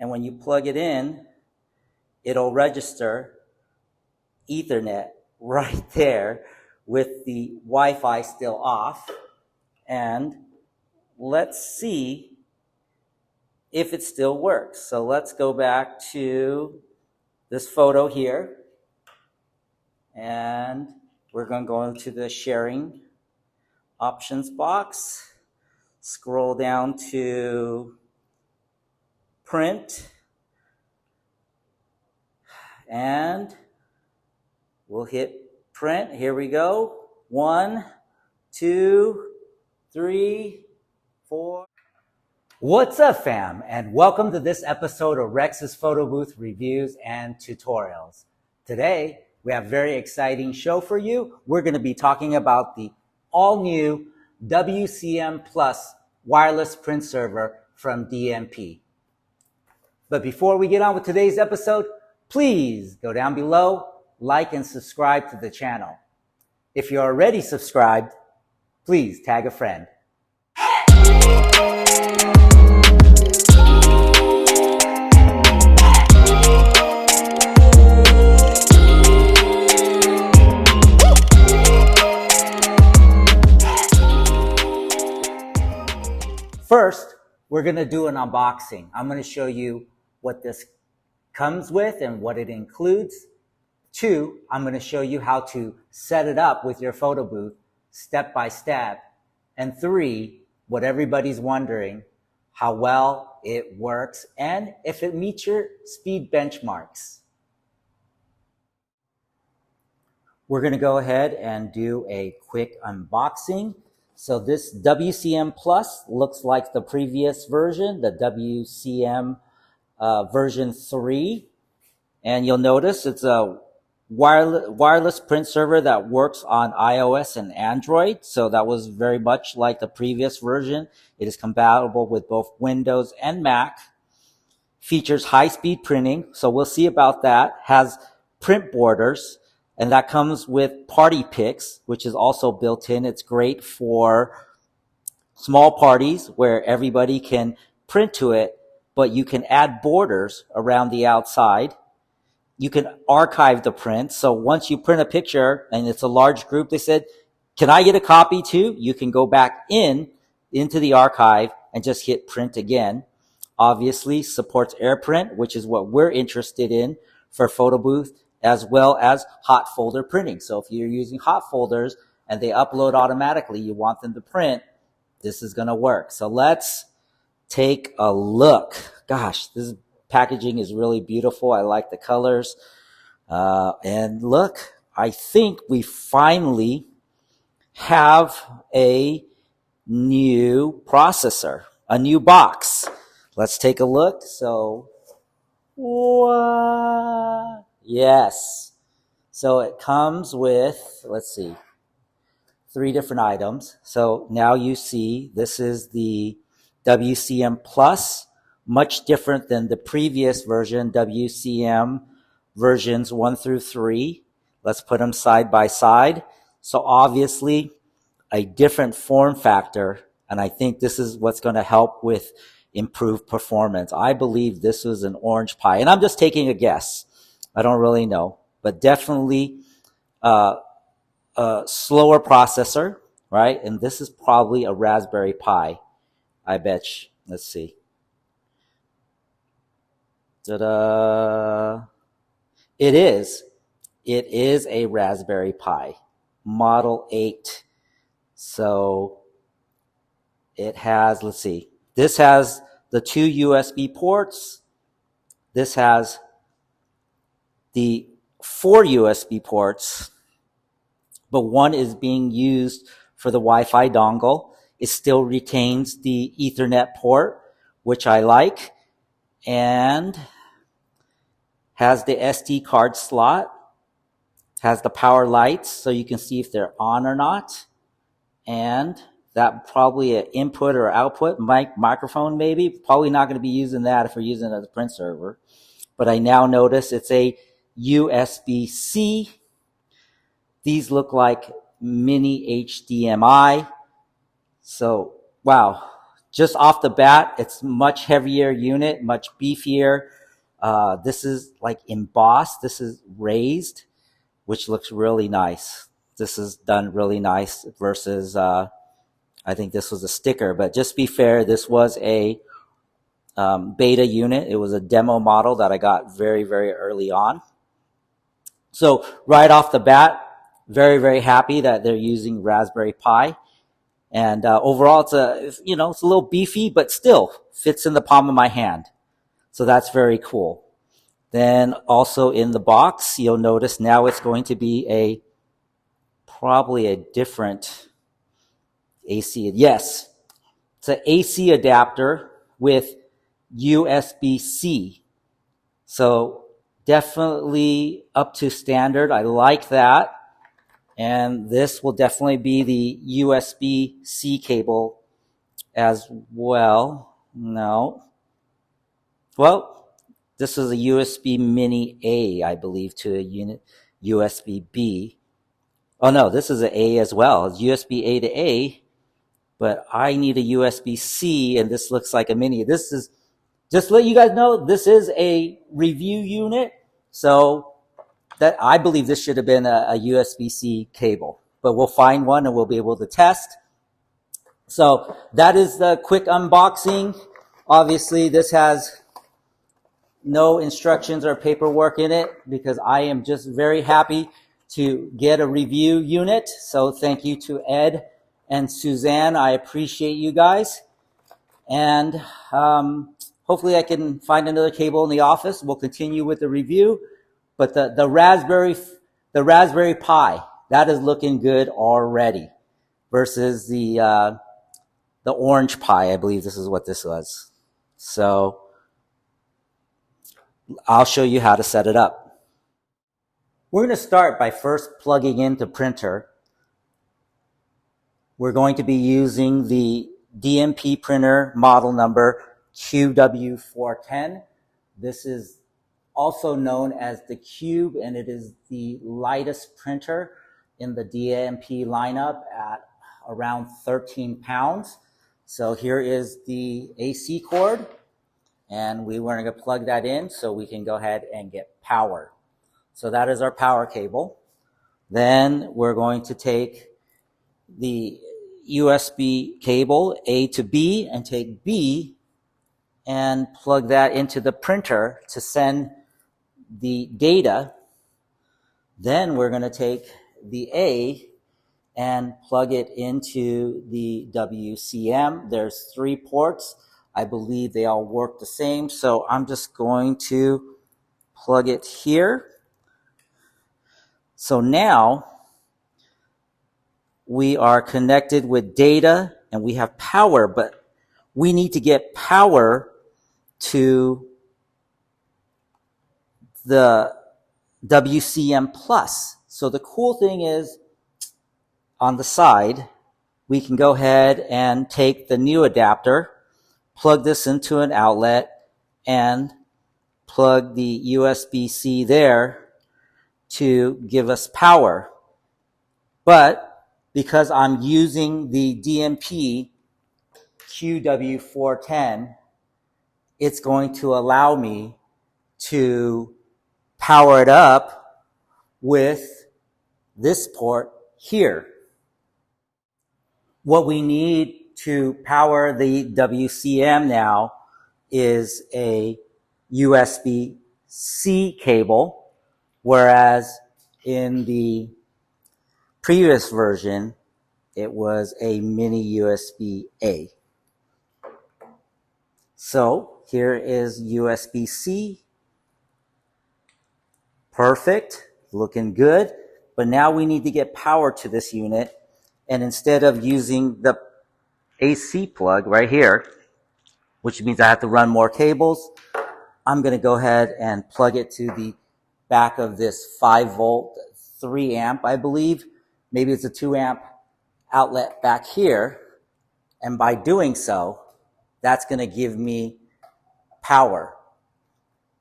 And when you plug it in, it'll register Ethernet right there with the Wi-Fi still off. And let's see if it still works. So let's go back to this photo here. And we're going to go into the sharing options box, scroll down to print, and we'll hit print. Here we go. 1, 2, 3, 4. What's up, fam? And welcome to this episode of Rex's Photo Booth Reviews and Tutorials. Today, we have a very exciting show for you. We're going to be talking about the all-new WCM PLUS wireless print server from DNP. But before we get on with today's episode, please go down below, like and subscribe to the channel. If you're already subscribed, please tag a friend. First, we're going to do an unboxing. I'm going to show you what this comes with and what it includes. 2, I'm going to show you how to set it up with your photo booth step by step. And 3, what everybody's wondering, how well it works and if it meets your speed benchmarks. We're going to go ahead and do a quick unboxing. So this WCM Plus looks like the previous version, the WCM version 3. And you'll notice it's a wireless print server that works on iOS and Android. So that was very much like the previous version. It is compatible with both Windows and Mac. Features high-speed printing. So we'll see about that. Has print borders. And that comes with party picks, which is also built in. It's great for small parties where everybody can print to it, but you can add borders around the outside. You can archive the print. So once you print a picture and it's a large group, they said, can I get a copy too? You can go back into the archive and just hit print again. Obviously supports AirPrint, which is what we're interested in for photo booth, as well as hot folder printing. So if you're using hot folders and they upload automatically, you want them to print, this is going to work. So let's take a look. Gosh, this packaging is really beautiful. I like the colors. And look, I think we finally have a new processor, a new box. Let's take a look. So, what? Yes. So it comes with, let's see, 3 different items. So now you see this is the WCM Plus, much different than the previous version, WCM versions 1 through 3. Let's put them side by side. So obviously a different form factor. And I think this is what's going to help with improved performance. I believe this was an Orange Pi, and I'm just taking a guess. I don't really know, but definitely a slower processor, right? And this is probably a Raspberry Pi, I bet you. Let's see. Ta-da! It is a Raspberry Pi, Model 8. So it has, let's see, this has the 2 USB ports. This has the 4 USB ports, but one is being used for the Wi-Fi dongle. It still retains the Ethernet port, which I like, and has the SD card slot, has the power lights so you can see if they're on or not, and that probably an input or output microphone maybe. Probably not going to be using that if we're using it as a print server. But I now notice it's a USB-C. These look like mini HDMI. So, wow, just off the bat, it's much heavier unit, much beefier. This is like embossed. This is raised, which looks really nice. This is done really nice versus, I think this was a sticker, but just be fair, this was a beta unit. It was a demo model that I got very, very early on. So right off the bat, very, very happy that they're using Raspberry Pi. And overall, it's a little beefy, but still fits in the palm of my hand. So that's very cool. Then also in the box, you'll notice now it's going to be probably a different AC. Yes, it's an AC adapter with USB-C. So definitely up to standard. I like that. And this will definitely be the USB-C cable as well. No. Well, this is a USB Mini A, I believe, to a unit USB-B. Oh, no, this is an A as well. It's USB A to A, but I need a USB-C, and this looks like a Mini. This is, just to let you guys know, this is a review unit, so that I believe this should have been a USB-C cable, but we'll find one and we'll be able to test. So that is the quick unboxing. Obviously, this has no instructions or paperwork in it because I am just very happy to get a review unit. So thank you to Ed and Suzanne. I appreciate you guys. And hopefully I can find another cable in the office. We'll continue with the review. But the Raspberry Pi, that is looking good already versus the orange Pi. I believe this is what this was. So I'll show you how to set it up. We're going to start by first plugging in the printer. We're going to be using the DNP printer model number QW410. This is also known as the Cube, and it is the lightest printer in the DNP lineup at around 13 pounds. So here is the AC cord, and we want to plug that in so we can go ahead and get power. So that is our power cable. Then we're going to take the USB cable A to B and take B and plug that into the printer to send the data. Then we're going to take the A and plug it into the WCM. There's 3 ports. I believe they all work the same. So I'm just going to plug it here. So now we are connected with data and we have power, but we need to get power to the WCM Plus. So the cool thing is on the side, we can go ahead and take the new adapter, plug this into an outlet, and plug the USB-C there to give us power. But because I'm using the DNP QW410, it's going to allow me to power it up with this port here. What we need to power the WCM now is a USB-C cable, whereas in the previous version, it was a mini USB-A. So here is USB-C. Perfect, looking good. But now we need to get power to this unit. And instead of using the AC plug right here, which means I have to run more cables, I'm going to go ahead and plug it to the back of this 5-volt, 3 amp, I believe. Maybe it's a 2 amp outlet back here. And by doing so, that's going to give me power.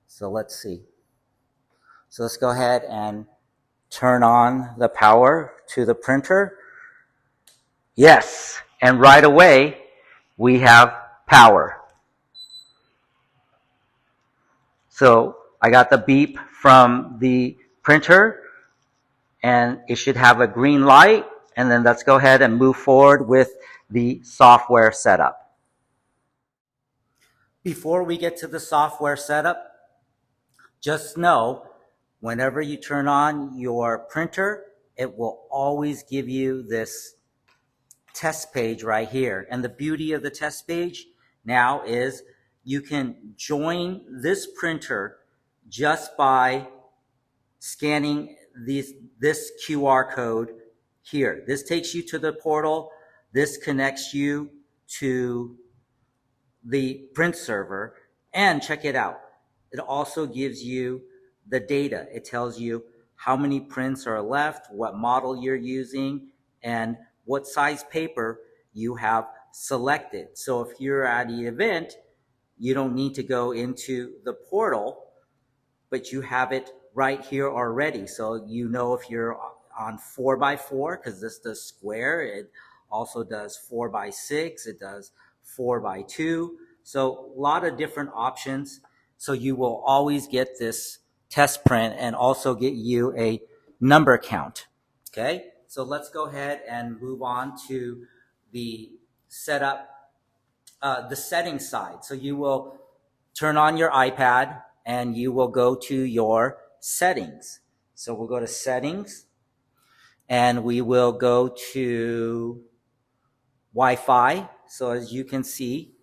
So let's see. So let's go ahead and turn on the power to the printer. Yes, and right away we have power. So I got the beep from the printer, and it should have a green light, and then let's go ahead and move forward with the software setup. Before we get to the software setup, just know whenever you turn on your printer, it will always give you this test page right here. And the beauty of the test page now is you can join this printer just by scanning this QR code here. This takes you to the portal. This connects you to the print server. And check it out. It also gives you the data. It tells you how many prints are left, what model you're using, and what size paper you have selected. So if you're at the event, you don't need to go into the portal, but you have it right here already. So you know if you're on 4x4, because this does square, it also does 4x6, it does 4x2. So a lot of different options. So you will always get this test print and also get you a number count. Okay, so let's go ahead and move on to the setup, the settings side. So you will turn on your iPad and you will go to your settings. So we'll go to settings and we will go to Wi-Fi. So as you can see,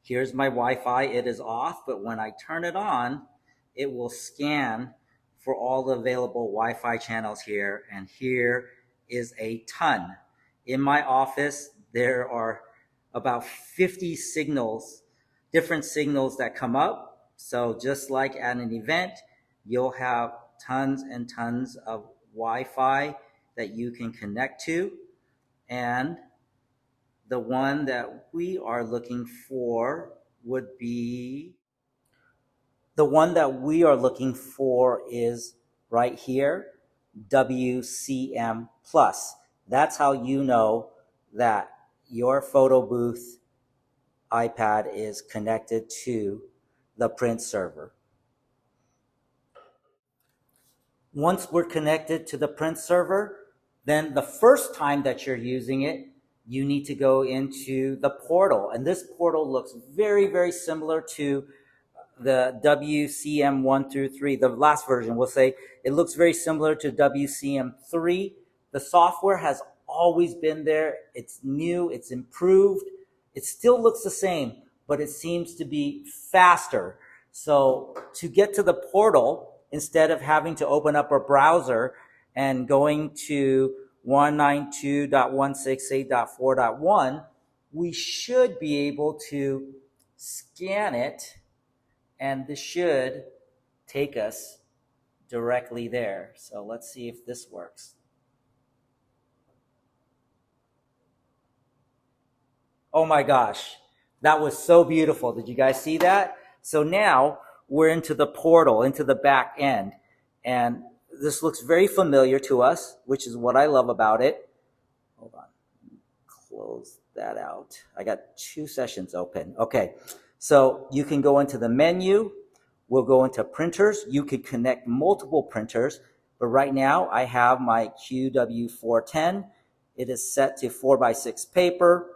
here's my Wi-Fi. It is off, but when I turn it on, it will scan for all the available Wi-Fi channels here. And here is a ton. In my office, there are about 50 signals, different signals that come up. So just like at an event, you'll have tons and tons of Wi-Fi that you can connect to. And the one that we are looking for would be, the one that we are looking for is right here, WCM Plus. That's how you know that your photo booth iPad is connected to the print server. Once we're connected to the print server, then the first time that you're using it, you need to go into the portal. And this portal looks very, very similar to the WCM 1 through 3, the last version. We'll say it looks very similar to WCM 3. The software has always been there. It's new, it's improved. It still looks the same, but it seems to be faster. So to get to the portal, instead of having to open up a browser and going to 192.168.4.1, we should be able to scan it, and this should take us directly there. So let's see if this works. Oh my gosh, that was so beautiful. Did you guys see that? So now we're into the portal, into the back end. And this looks very familiar to us, which is what I love about it. Hold on, close that out. I got 2 sessions open. Okay, so you can go into the menu. We'll go into printers. You could connect multiple printers, but right now I have my QW410. It is set to 4x6 paper,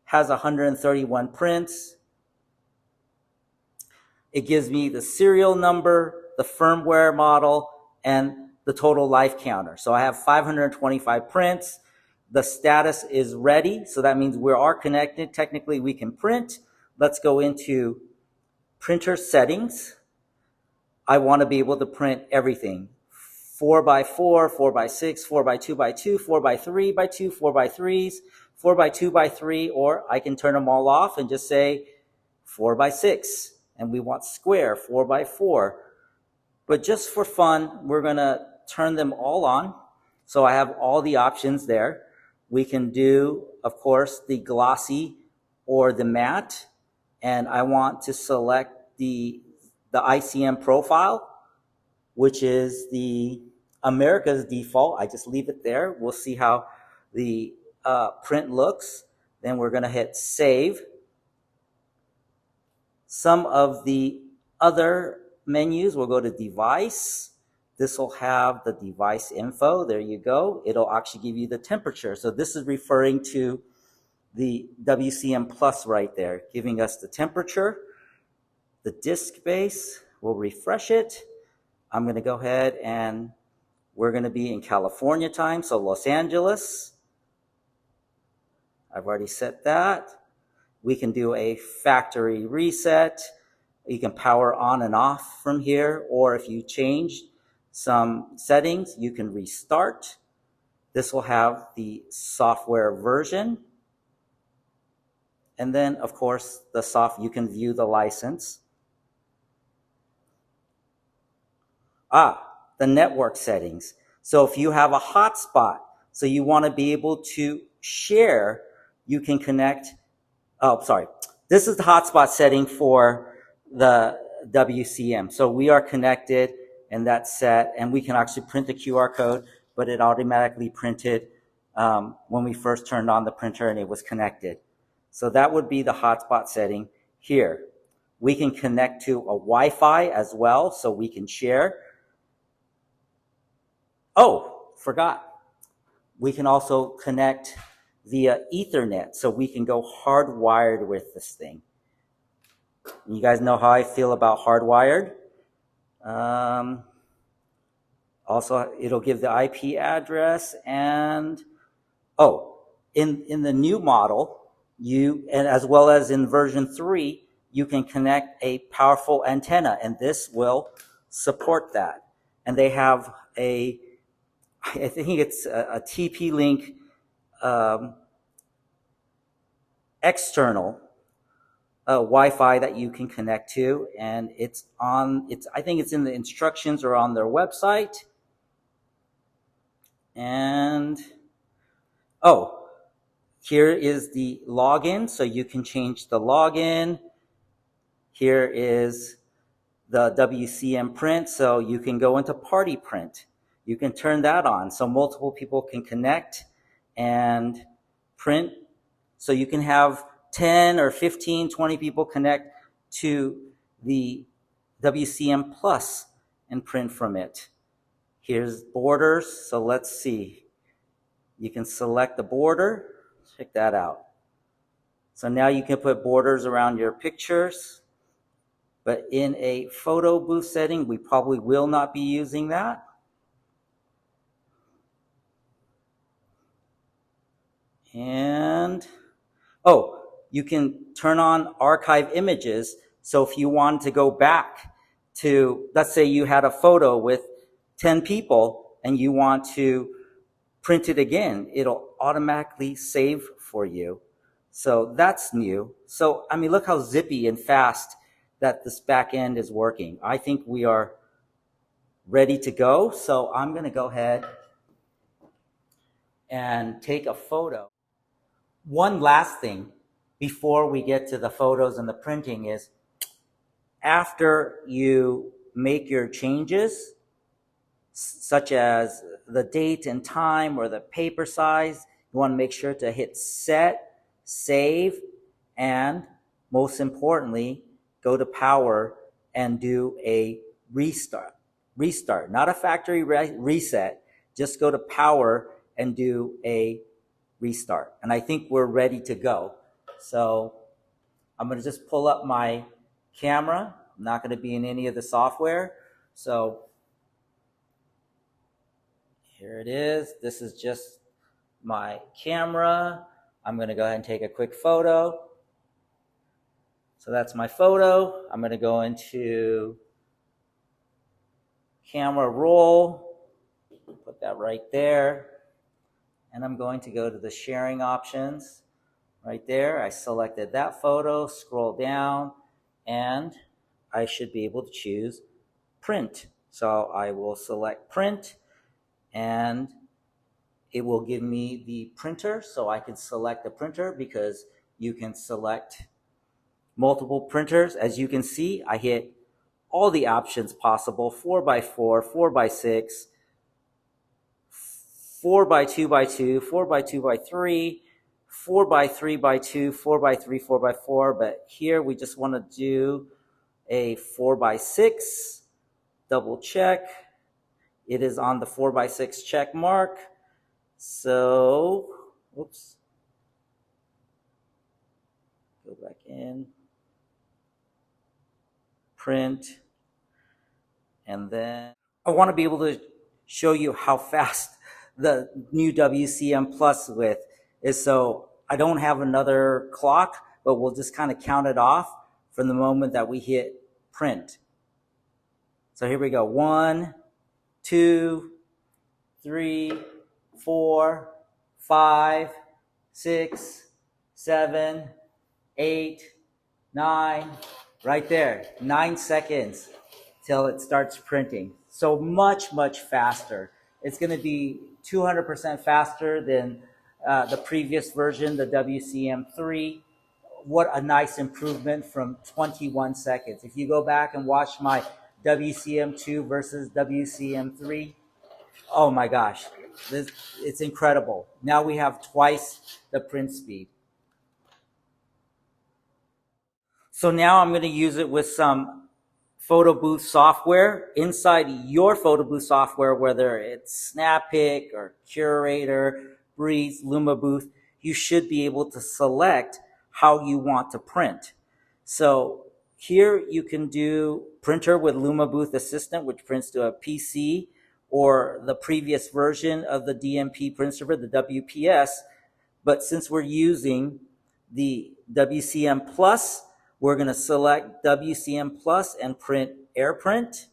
has 131 prints. It gives me the serial number, the firmware model, and the total life counter. So I have 525 prints. The status is ready, so that means we are connected. Technically, we can print. Let's go into printer settings. I want to be able to print everything. 4x4, 4x6, 4x2x2, 4x3x2, 4x3s, 4x2x3, or I can turn them all off and just say 4x6. And we want square, 4x4. But just for fun, we're going to turn them all on. So I have all the options there. We can do, of course, the glossy or the matte. And I want to select the ICM profile, which is the America's default. I just leave it there. We'll see how the print looks. Then we're going to hit save. Some of the other menus, we'll go to device. This will have the device info. There you go. It'll actually give you the temperature. So this is referring to the WCM Plus right there, giving us the temperature. The disk base, we'll refresh it. I'm going to go ahead and we're going to be in California time, so Los Angeles. I've already set that. We can do a factory reset. You can power on and off from here, or if you change some settings, you can restart. This will have the software version. And then, of course, you can view the license. The network settings. So if you have a hotspot, so you want to be able to share, you can connect. This is the hotspot setting for the WCM. So we are connected and that's set, and we can actually print the QR code, but it automatically printed when we first turned on the printer and it was connected. So that would be the hotspot setting here. We can connect to a Wi-Fi as well, so we can share. Oh, forgot. We can also connect via Ethernet, so we can go hardwired with this thing. You guys know how I feel about hardwired. Also, it'll give the IP address, and in the new model, and as well as in version 3, you can connect a powerful antenna, and this will support that. And they have I think it's a TP-Link external Wi-Fi that you can connect to, and I think it's in the instructions or on their website. And here is the login, so you can change the login. Here is the WCM print, so you can go into party print. You can turn that on so multiple people can connect and print. So you can have 10 or 15, 20 people connect to the WCM Plus and print from it. Here's borders, so let's see. You can select the border. Check that out. So now you can put borders around your pictures, but in a photo booth setting, we probably will not be using that. And, you can turn on archive images. So if you want to go back to, let's say you had a photo with 10 people and you want to print it again, it'll automatically save for you. So that's new. So, I mean, look how zippy and fast that this back end is working. I think we are ready to go. So I'm going to go ahead and take a photo. One last thing before we get to the photos and the printing is, after you make your changes, such as the date and time or the paper size, you want to make sure to hit set, save, and most importantly, go to power and do a restart. Restart, not a factory reset, just go to power and do a restart. And I think we're ready to go. So I'm going to just pull up my camera. I'm not going to be in any of the software. So here it is. This is just my camera. I'm going to go ahead and take a quick photo. So that's my photo. I'm going to go into camera roll, put that right there. And I'm going to go to the sharing options right there. I selected that photo, scroll down, and I should be able to choose print. So I will select print, and it will give me the printer. So I can select the printer because you can select multiple printers. As you can see, I hit all the options possible: 4x4, 4x6, 4x2x2, 4x2x3, 4 by 3 by 2, 4 by 3, 4 by 4, but here we just want to do a 4 by 6. Double check. It is on the 4 by 6 check mark. So, oops. Go back in. Print. And then I want to be able to show you how fast the new WCM Plus width is. So I don't have another clock, but we'll just kind of count it off from the moment that we hit print. So here we go. 1, 2, 3, 4, 5, 6, 7, 8, 9, right there, 9 seconds till it starts printing. So much, much faster. It's going to be 200% faster than the previous version, the WCM3. What a nice improvement from 21 seconds. If you go back and watch my WCM2 versus WCM3, oh my gosh, it's incredible. Now we have twice the print speed. So now I'm going to use it with some photo booth software. Inside your photo booth software, whether it's Snappic or Curator, Breeze, Luma Booth, you should be able to select how you want to print. So here you can do printer with Luma Booth Assistant, which prints to a PC, or the previous version of the DNP print server, the WPS. But since we're using the WCM Plus, we're going to select WCM Plus and print AirPrint.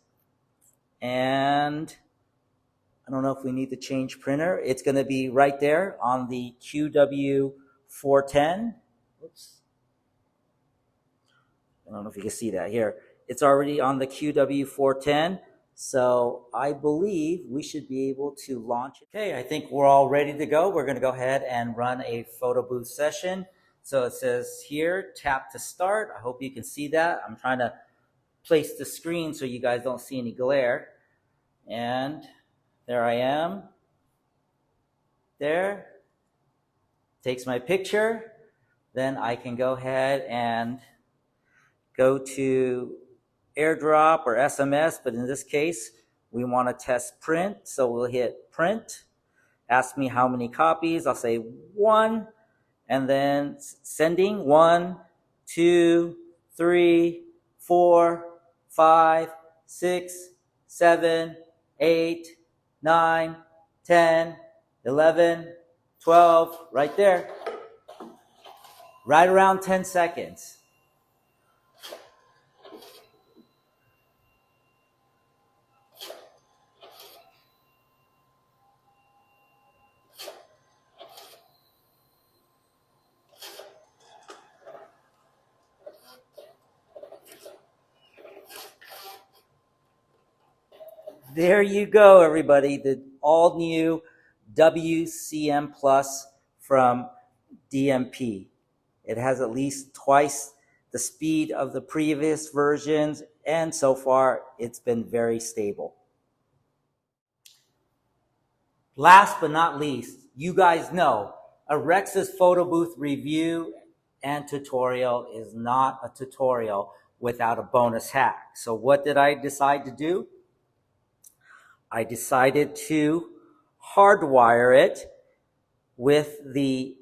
And I don't know if we need to change printer. It's going to be right there on the QW410. Oops. I don't know if you can see that here. It's already on the QW410. So I believe we should be able to launch it. Okay, I think we're all ready to go. We're going to go ahead and run a photo booth session. So it says here, tap to start. I hope you can see that. I'm trying to place the screen so you guys don't see any glare. And there I am. There. Takes my picture. Then I can go ahead and go to AirDrop or SMS, but in this case, we want to test print. So we'll hit print. Ask me how many copies. I'll say 1. And then sending 1, 2, 3, 4, 5, 6, 7, 8, 9, 10, 11, 12, right there. Right around 10 seconds. There you go, everybody. The all new WCM Plus from DNP. It has at least twice the speed of the previous versions, and so far it's been very stable. Last but not least, you guys know a Rex's photo booth review and tutorial is not a tutorial without a bonus hack. So what did I decide to do? I decided to hardwire it with the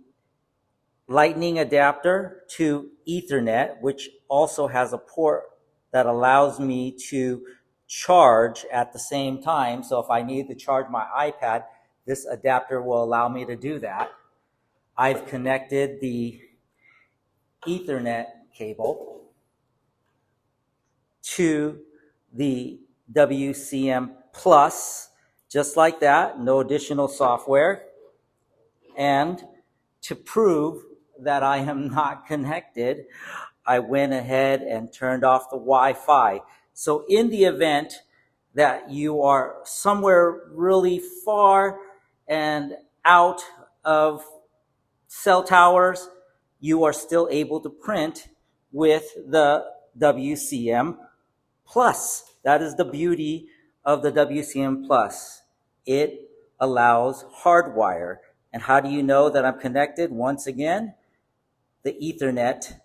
Lightning adapter to Ethernet, which also has a port that allows me to charge at the same time. So if I need to charge my iPad, this adapter will allow me to do that. I've connected the Ethernet cable to the WCM Plus, just like that, no additional software. And to prove that I am not connected, I went ahead and turned off the Wi-Fi. So in the event that you are somewhere really far and out of cell towers, you are still able to print with the WCM Plus. That is the beauty of the WCM Plus. It allows hardwire. And how do you know that I'm connected? Once again, the Ethernet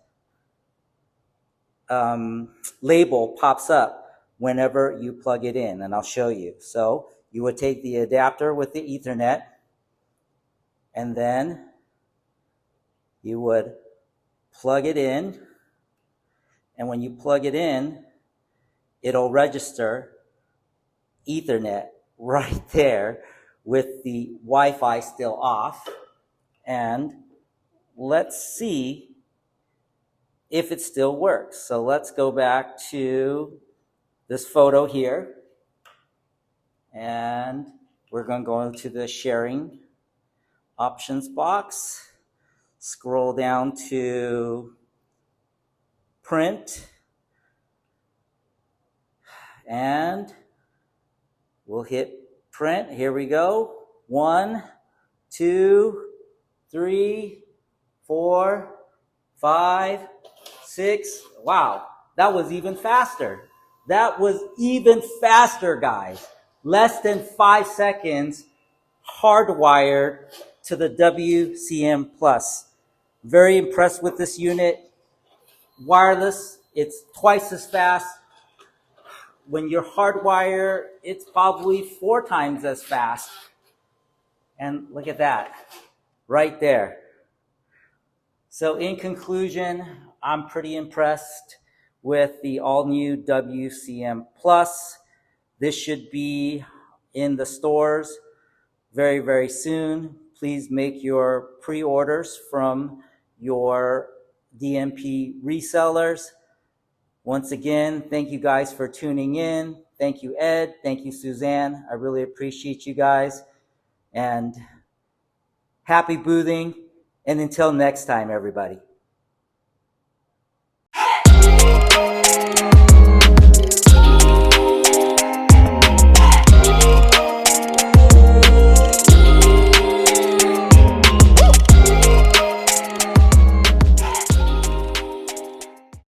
label pops up whenever you plug it in, and I'll show you. So you would take the adapter with the Ethernet, and then you would plug it in, and when you plug it in, it'll register Ethernet right there with the Wi-Fi still off. And let's see if it still works. So let's go back to this photo here, and we're going to go into the sharing options box, scroll down to print, and we'll hit print. Here we go. 1, 2, 3, 4, 5, 6. Wow, that was even faster. That was even faster, guys. Less than 5 seconds, hardwired to the WCM Plus. Very impressed with this unit. Wireless, it's twice as fast. When you're hardwired, it's probably 4 times as fast. And look at that, right there. So in conclusion, I'm pretty impressed with the all-new WCM Plus. This should be in the stores very, very soon. Please make your pre-orders from your DNP resellers. Once again, thank you guys for tuning in. Thank you, Ed. Thank you, Suzanne. I really appreciate you guys. And happy boothing. And until next time, everybody.